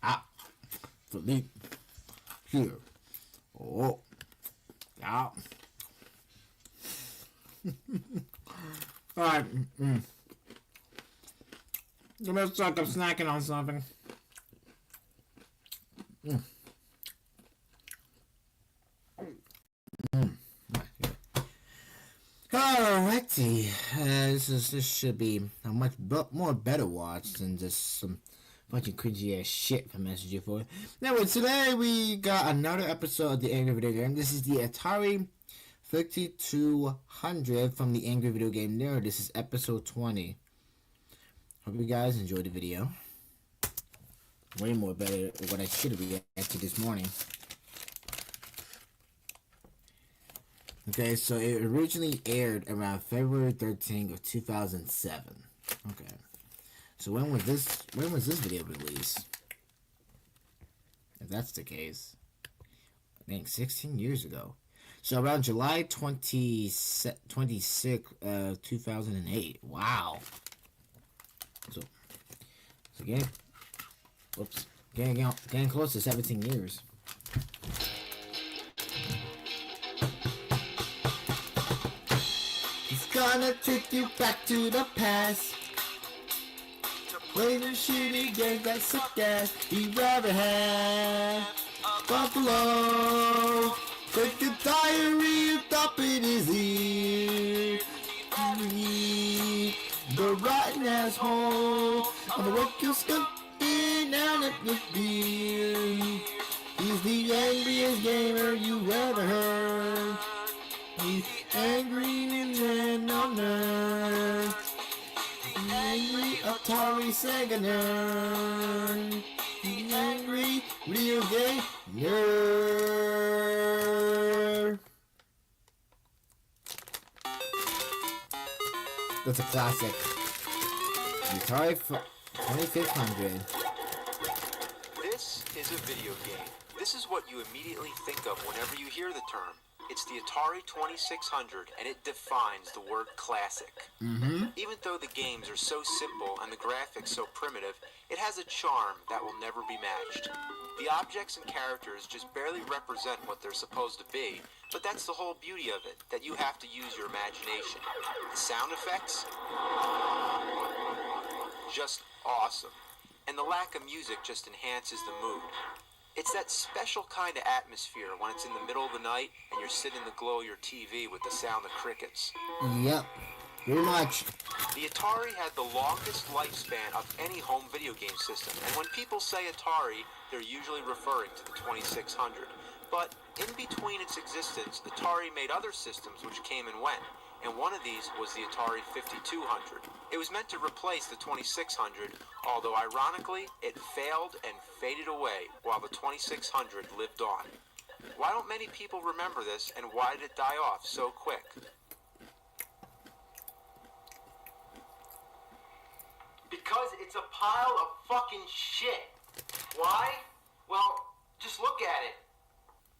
Ah, Philippe. Here. Oh. Yeah. Alright. Give me a sec. I'm snacking on something. Alrighty. This should be a much more better watch than just some bunch of cringy ass shit from SG4. Anyway, today we got another episode of the Angry Video Game. This is the Atari 5200 from the Angry Video Game Nerd. This is episode 20. Hope you guys enjoyed the video. Way more better than what I should have reacted this morning. Okay, so it originally aired around February 13th of 2007. Okay. So when was this video released? If that's the case. I think 16 years ago. So around July 26, 2008. Wow. So again, whoops. Getting close to 17 years. He's gonna take you back to the past. Play the shitty games that suck ass. He rather have Buffalo. Take the diary and stop in his ear. The rotten asshole. I'm the work you skunk in down at the beer. He's the angriest gamer you ever heard. He's angry and on earth. The angry Atari Sega nerd. The angry video game nerd. That's a classic. The Atari 2600. This is a video game. This is what you immediately think of whenever you hear the term. It's the Atari 2600, and it defines the word classic. Even though the games are so simple and the graphics so primitive, it has a charm that will never be matched. The objects and characters just barely represent what they're supposed to be, but that's the whole beauty of it, that you have to use your imagination. The sound effects? Just awesome. And the lack of music just enhances the mood. It's that special kind of atmosphere when it's in the middle of the night and you're sitting in the glow of your TV with the sound of crickets. Yep, pretty much. The Atari had the longest lifespan of any home video game system, and when people say Atari, they're usually referring to the 2600. But in between its existence, Atari made other systems which came and went, and one of these was the Atari 5200. It was meant to replace the 2600, although ironically, it failed and faded away while the 2600 lived on. Why don't many people remember this, and why did it die off so quick? Because it's a pile of fucking shit. Why? Well, just look at it.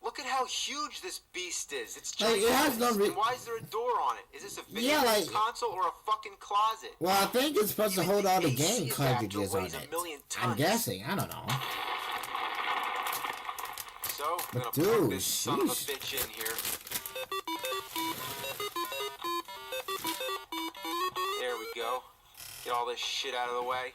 Look at how huge this beast is. It's gigantic. Like, it has no why is there a door on it? Is this a video console or a fucking closet? Well, I think it's supposed to hold all the game cartridges on it. I'm guessing. I don't know. So, I'm gonna plug this son of a bitch in here. There we go. Get all this shit out of the way.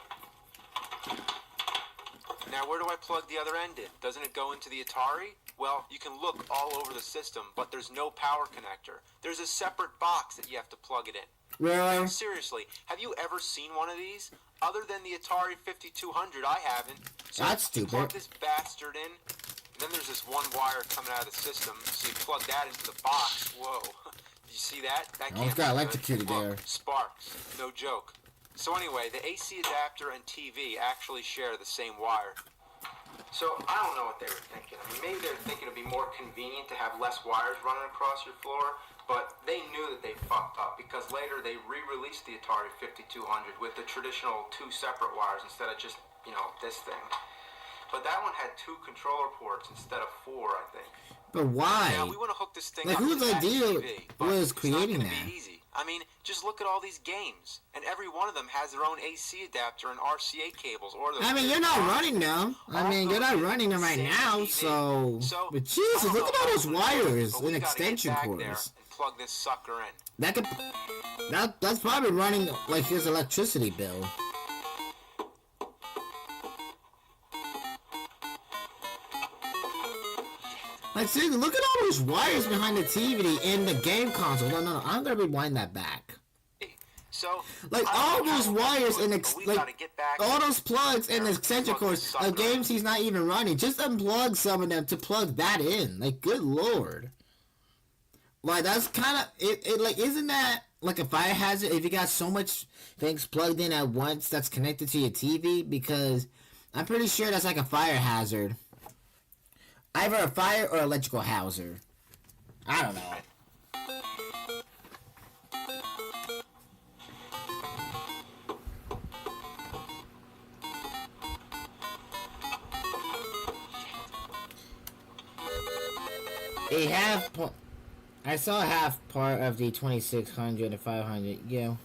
Now, where do I plug the other end in? Doesn't it go into the Atari? Well, you can look all over the system, but there's no power connector. There's a separate box that you have to plug it in. Really? Seriously, have you ever seen one of these? Other than the Atari 5200, I haven't. So that's stupid. Plug this bastard in, and then there's this one wire coming out of the system, so you plug that into the box. Whoa. Did you see that? That can't got electrocuted there. Sparks. No joke. So anyway, the AC adapter and TV actually share the same wire. So, I don't know what they were thinking. I mean, maybe they were thinking it would be more convenient to have less wires running across your floor, but they knew that they fucked up because later they re-released the Atari 5200 with the traditional 2 separate wires instead of just, you know, this thing. But that one had 2 controller ports instead of 4, I think. But why? Now, we want to hook this thing Like, up whose to the idea TV, but was it's creating not gonna that? be easy. I mean, just look at all these games, and every one of them has their own AC adapter and RCA cables. Or I mean, you're not running them. I mean, you're not running them right now, so... But Jesus, look at all those wires and extension cords. Plug this sucker in. That could... That's probably running, like, his electricity bill. Like, seriously, look at all those wires behind the TV in the game console. No, I'm gonna rewind that back. So, like, all those wires and all those plugs and extension cords of games he's not even running. Just unplug some of them to plug that in. Like, good lord. Like, that's kind of it. Like, isn't that like a fire hazard if you got so much things plugged in at once that's connected to your TV? Because I'm pretty sure that's like a fire hazard. Either a fire or electrical hazard. I don't know. I saw half part of the 2600 and 500. Yeah,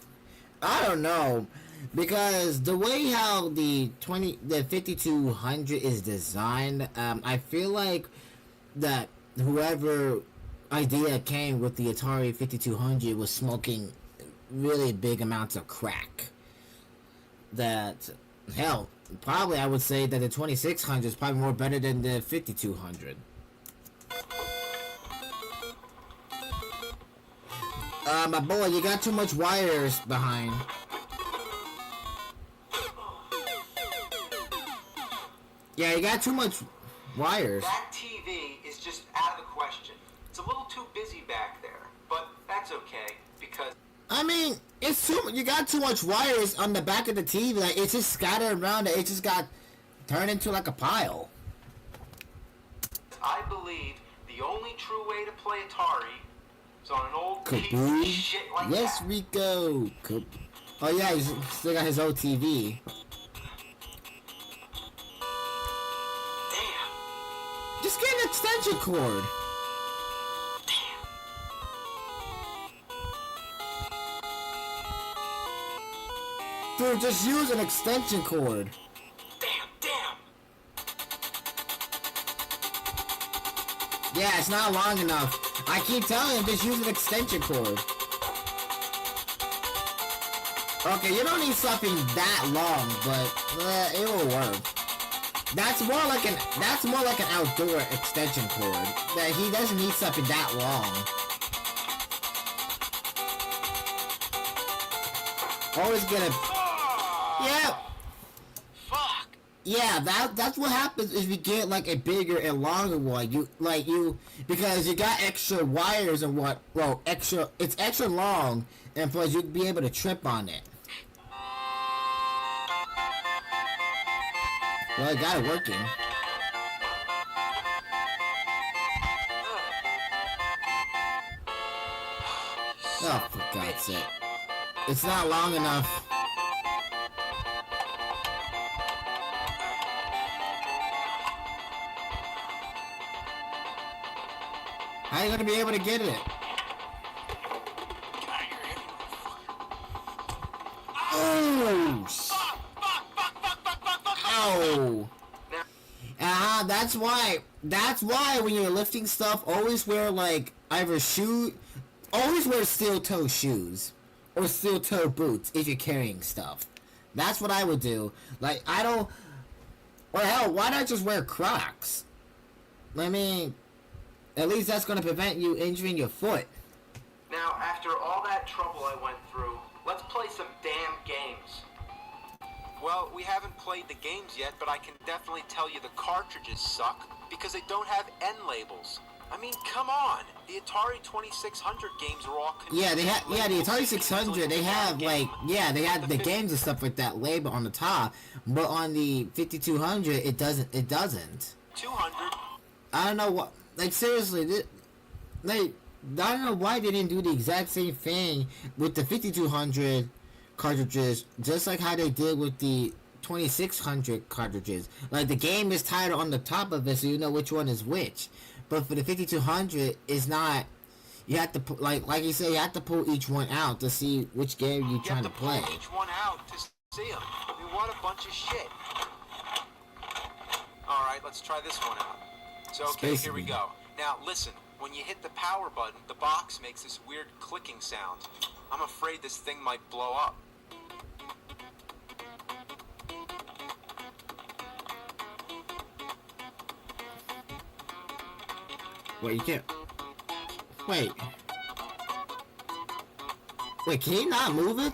I don't know, because the way how the 5200 is designed, I feel like that whoever idea came with the Atari 5200 was smoking really big amounts of crack. That, hell, probably I would say that the 2600 is probably more better than the 5200. My boy, you got too much wires behind. Yeah, you got too much wires. That TV is just out of the question. It's a little too busy back there, but that's okay, because... I mean, it's too... You got too much wires on the back of the TV. Like, it's just scattered around. It just got turned into, like, a pile. I believe the only true way to play Atari is on an old piece Kaboom. of shit like Yes, that. Rico. Oh, yeah, he's still got his old TV. Damn. Just get an extension cord. Dude, just use an extension cord. Damn. Yeah, it's not long enough. I keep telling him, just use an extension cord. Okay, you don't need something that long, but it will work. That's more like an outdoor extension cord. That he doesn't need something that long. Always get a... Yeah. Fuck. Yeah, that's what happens if you get like a bigger and longer one. Because you got extra wires and it's extra long, and plus you'd be able to trip on it. Well, I got it working. Oh, for God's sake. It's not long enough. How are you gonna be able to get it? Oh! Ow! That's why when you're lifting stuff, always wear always wear steel-toe shoes. Or steel-toe boots if you're carrying stuff. That's what I would do. Like, or hell, why not just wear Crocs? I mean, at least that's gonna prevent you injuring your foot. Now, after all that trouble I went through, let's play some damn games. Well, we haven't played the games yet, but I can definitely tell you the cartridges suck because they don't have end labels. I mean, come on. The Atari 2600 games are all... Yeah, the Atari 600, they have, they had the games and stuff with that label on the top, but on the 5200, it doesn't. 200? I don't know what, seriously, I don't know why they didn't do the exact same thing with the 5200 cartridges, just like how they did with the 2600 cartridges. Like, the game is titled on the top of it, so you know which one is which. But for the 5200, it's not. You have to put, like you said, you have to pull each one out to see which game you're trying to play. You have to pull each one out to see them. I mean, what a bunch of shit. Alright, let's try this one out. So, okay, here we go. Now, listen. When you hit the power button, the box makes this weird clicking sound. I'm afraid this thing might blow up. Wait, you can't... Wait, can he not move it?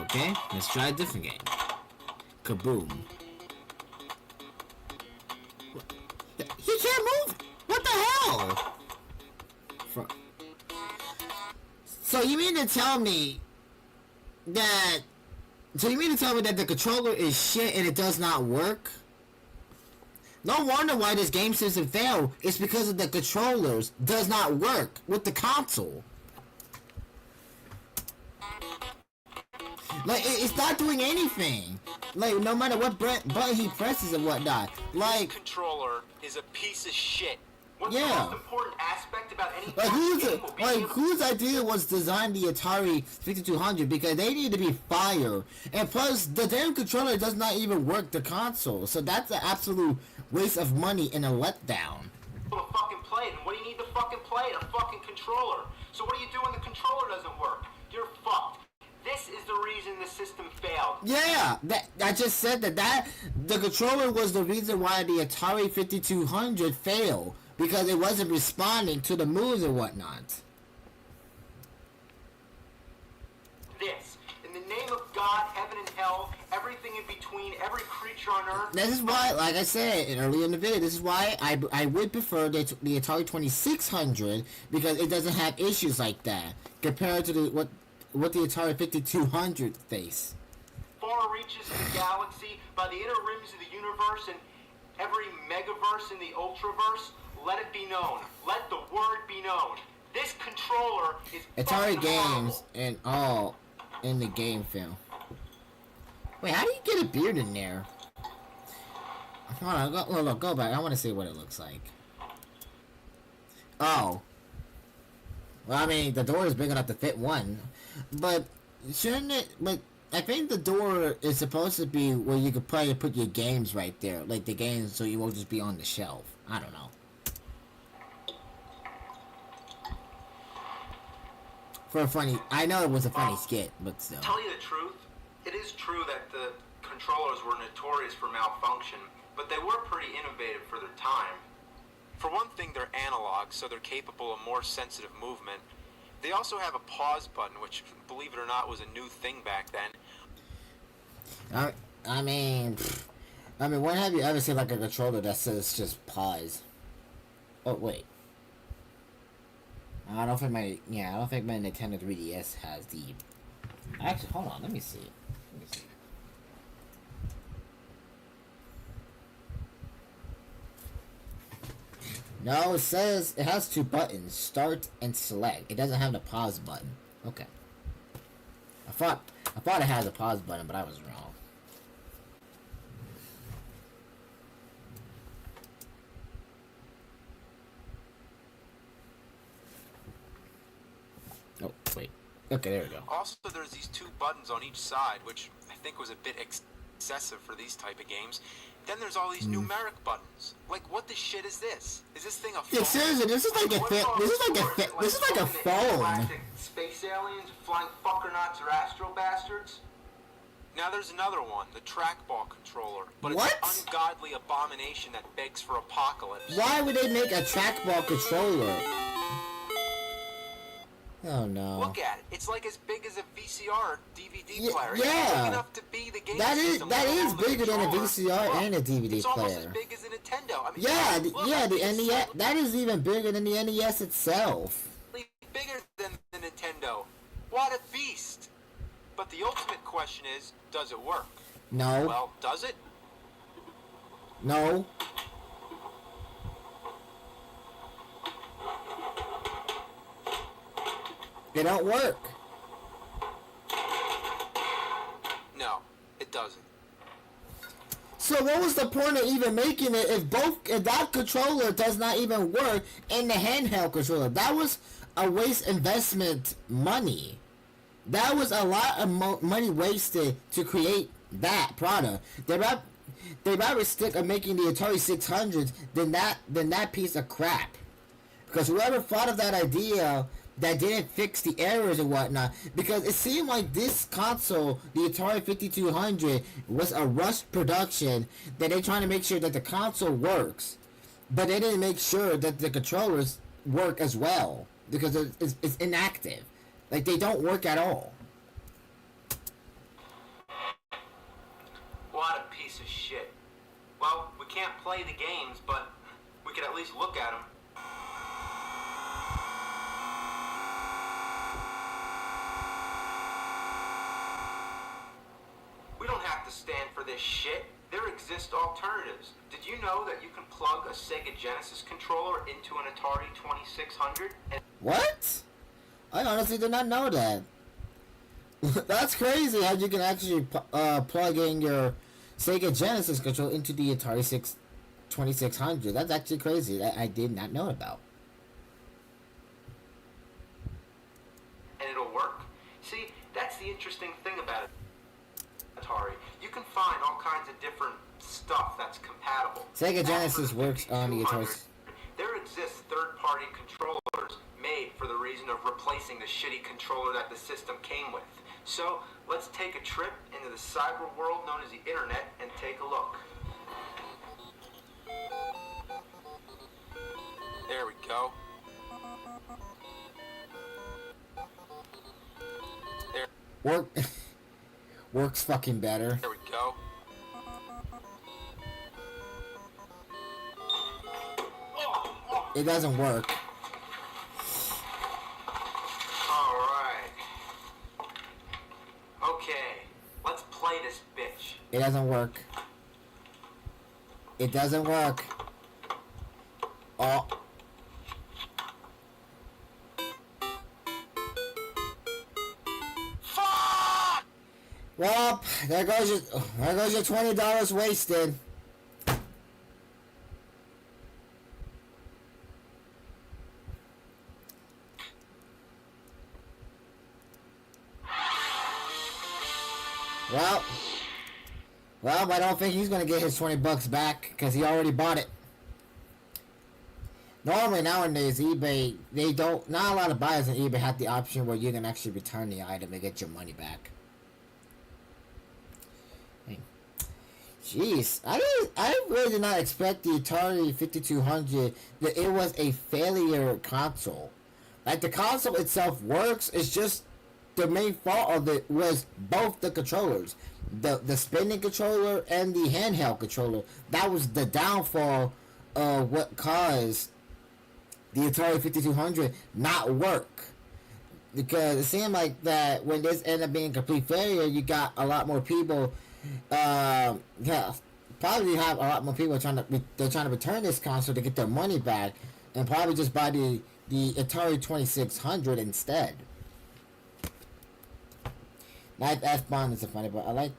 Okay, let's try a different game. Kaboom. He can't move! What the hell? So you mean to tell me that... the controller is shit and it does not work? No wonder why this game system failed. It's because of the controllers does not work with the console. Like, it's not doing anything. Like, no matter what button he presses and whatnot. Like, this controller is a piece of shit. What's yeah. the most important aspect about any whose idea was to design the Atari 5200? Because they need to be fired. And plus, the damn controller does not even work the console. So that's an absolute waste of money and a letdown. To fucking play it. And what do you need to fucking play it? A fucking controller. So what do you do when the controller doesn't work? You're fucked. This is the reason the system failed. Yeah, I just said that the controller was the reason why the Atari 5200 failed. Because it wasn't responding to the moves and whatnot. This, in the name of God, heaven and hell, everything in between, every creature on earth. This is why, like I said earlier in the video, this is why I would prefer the Atari 2600 because it doesn't have issues like that compared to what the Atari 5200 face. Far reaches of the galaxy, by the inner rims of the universe, and every megaverse in the ultraverse. Let it be known. Let the word be known. This controller is Atari games horrible. and all in the game film. Wait, how do you get a beard in there? Hold on, go back. I want to see what it looks like. Oh. Well, I mean, the door is big enough to fit one. But, shouldn't it... But I think the door is supposed to be where you could probably put your games right there. Like, the games so you won't just be on the shelf. I don't know. For a funny... I know it was a funny skit, but still. Tell you the truth, it is true that the controllers were notorious for malfunction, but they were pretty innovative for their time. For one thing, they're analog, so they're capable of more sensitive movement. They also have a pause button, which, believe it or not, was a new thing back then. I mean, when have you ever seen like a controller that says just pause? Oh wait. I don't think my Nintendo 3DS has the... Actually, hold on, let me see. No, it says it has two buttons, start and select. It doesn't have the pause button. Okay. I thought it had a pause button, but I was wrong. Oh, wait. Okay, there we go. Also, there's these two buttons on each side, which I think was a bit excessive for these type of games. Then there's all these numeric buttons. Like, what the shit is this? Is this thing a phone? Yeah, seriously, this is like a phone. Space aliens, flying fuckernauts, or astro bastards? Now there's another one, the trackball controller. But it's an ungodly abomination that begs for apocalypse. Why would they make a trackball controller? Oh no. Look at it. It's like as big as a VCR DVD player. Yeah. It's big enough to be the game that system. That is bigger than a VCR and a DVD it's player. It's almost as big as a Nintendo. I mean, the NES. That is even bigger than the NES itself. Bigger than the Nintendo. What a beast. But the ultimate question is, does it work? No. Well, does it? No. They don't work. No, it doesn't. So So what was the point of even making it if that controller does not even work in the handheld controller? That was a waste investment money. That was a lot of money wasted to create that product. They rather stick on making the Atari 600s than that piece of crap. Because whoever thought of that idea that didn't fix the errors and whatnot, because it seemed like this console, the Atari 5200, was a rushed production that they're trying to make sure that the console works, but they didn't make sure that the controllers work as well, because it's inactive. Like, they don't work at all. What a piece of shit. Well, we can't play the games, but we could at least look at them. We don't have to stand for this shit. There exist alternatives. Did you know that you can plug a Sega Genesis controller into an Atari 2600? What? I honestly did not know that. That's crazy how you can actually plug in your Sega Genesis controller into the Atari 2600. That's actually crazy. That I did not know about. And it'll work. See, that's the interesting thing about it. Atari, you can find all kinds of different stuff that's compatible. Sega Genesis works on the Atari. There exist third-party controllers made for the reason of replacing the shitty controller that the system came with. So, let's take a trip into the cyber world known as the internet and take a look. There we go. There. Works fucking better. There we go. It doesn't work. Alright. Okay, let's play this bitch. It doesn't work. It doesn't work. Oh. Fuck! Well, there goes your $20 wasted. Well, I don't think he's gonna get his $20 back because he already bought it. Normally nowadays, eBay, not a lot of buyers on eBay have the option where you can actually return the item and get your money back. Jeez, I really did not expect the Atari 5200 that it was a failure console. Like, the console itself works, it's just the main fault of it was both the controllers. The spinning controller and the handheld controller. That was the downfall of what caused the Atari 5200 not work. Because it seemed like that when this ended up being a complete failure, you got a lot more people, probably have a lot more people trying to return this console to get their money back, and probably just buy the Atari 2600 instead. Knife F-Bomb is a funny, but I like.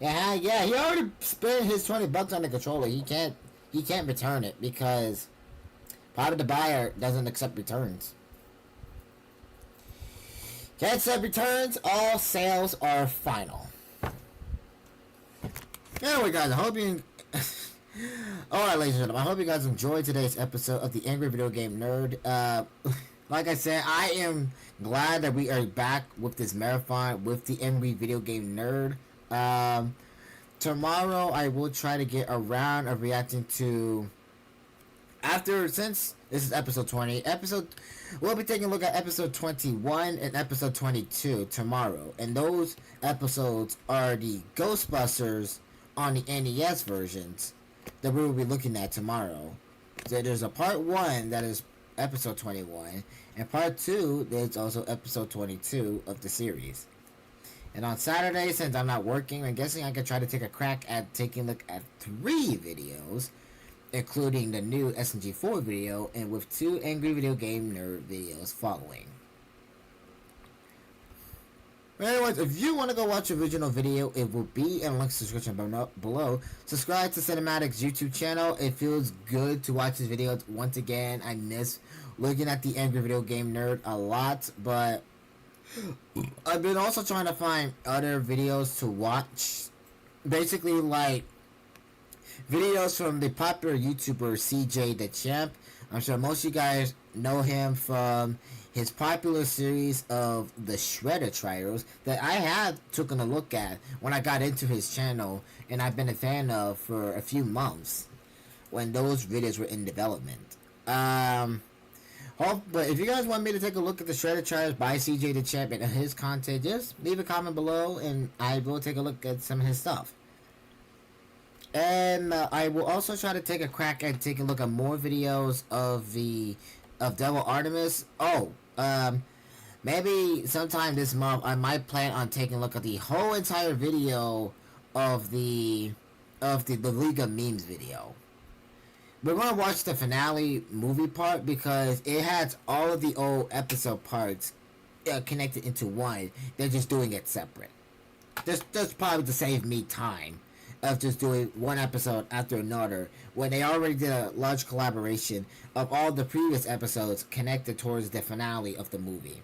Yeah, he already spent his $20 on the controller. He can't return it because probably the buyer doesn't accept returns. Can't accept returns. All sales are final. Anyway, guys, I hope you. Alright, ladies and gentlemen, I hope you guys enjoyed today's episode of the Angry Video Game Nerd. Like I said, I am glad that we are back with this marathon with the Angry Video Game Nerd. Tomorrow I will try to get a round of reacting to, since this is episode 20, we'll be taking a look at episode 21 and episode 22 tomorrow. And those episodes are the Ghostbusters on the NES versions that we will be looking at tomorrow. So there's a part 1 that is episode 21, and part 2 there's also episode 22 of the series. And on Saturday, since I'm not working, I'm guessing I could try to take a crack at taking a look at 3 videos, including the new SMG4 video, and with 2 Angry Video Game Nerd videos following. But anyways, if you want to go watch the original video, it will be in the link description below. Subscribe to Cinematics YouTube channel. It feels good to watch his videos. Once again, I miss looking at the Angry Video Game Nerd a lot, but I've been also trying to find other videos to watch. Basically, like videos from the popular YouTuber CJ the Champ. I'm sure most of you guys know him from his popular series of the Shredder Trials that I had taken a look at when I got into his channel, and I've been a fan of for a few months when those videos were in development. But if you guys want me to take a look at the Shredder Trials by CJ the Champ and his content, just leave a comment below and I will take a look at some of his stuff. And I will also try to take a crack at taking a look at more videos of Devil Artemis. Maybe sometime this month I might plan on taking a look at the whole entire video of the League of Memes video. We're gonna watch the finale movie part because it has all of the old episode parts connected into one. They're just doing it separate. Just probably to save me time of just doing one episode after another when they already did a large collaboration of all the previous episodes connected towards the finale of the movie.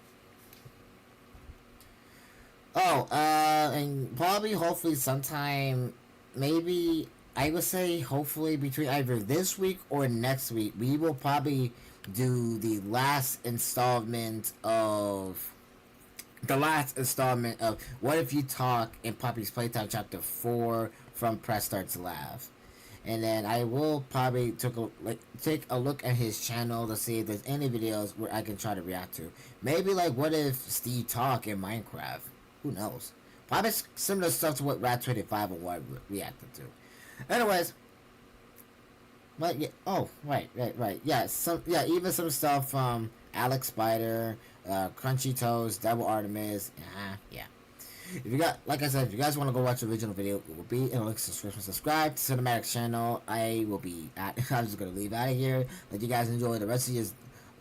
And probably hopefully sometime, maybe I would say hopefully between either this week or next week, we will probably do the last installment of What If You Talk in Poppy's Playtime Chapter 4 from Press Start to Laugh. And then I will probably take a look at his channel to see if there's any videos where I can try to react to. Maybe like What If Steve Talk in Minecraft? Who knows? Probably similar stuff to what Rat25 and what reacted to. Anyways. But yeah, right. Yeah, even some stuff from Alex Spider, Crunchy Toes, Devil Artemis, yeah. If you got, like I said, if you guys want to go watch the original video, it will be in the link description. Subscribe to Cinematics channel. I'm just gonna leave out of here. Let you guys enjoy the rest of your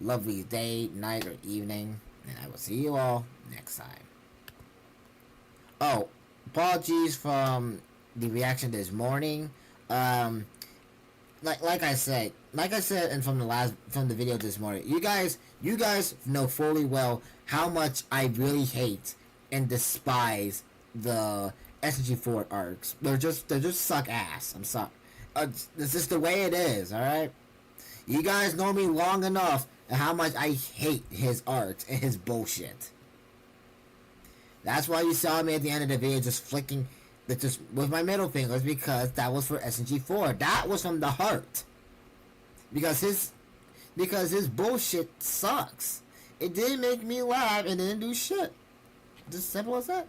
lovely day, night, or evening, and I will see you all next time. Apologies from the reaction this morning. Like I said, and from the video this morning, you guys know fully well how much I really hate and despise the SG4 arcs. They just suck ass. I'm sorry. This is the way it is. All right. You guys know me long enough and how much I hate his arcs and his bullshit. That's why you saw me at the end of the video just flicking just with my middle fingers, because that was for SG4. That was from the heart. Because his bullshit sucks. It didn't make me laugh and didn't do shit. Just simple as that.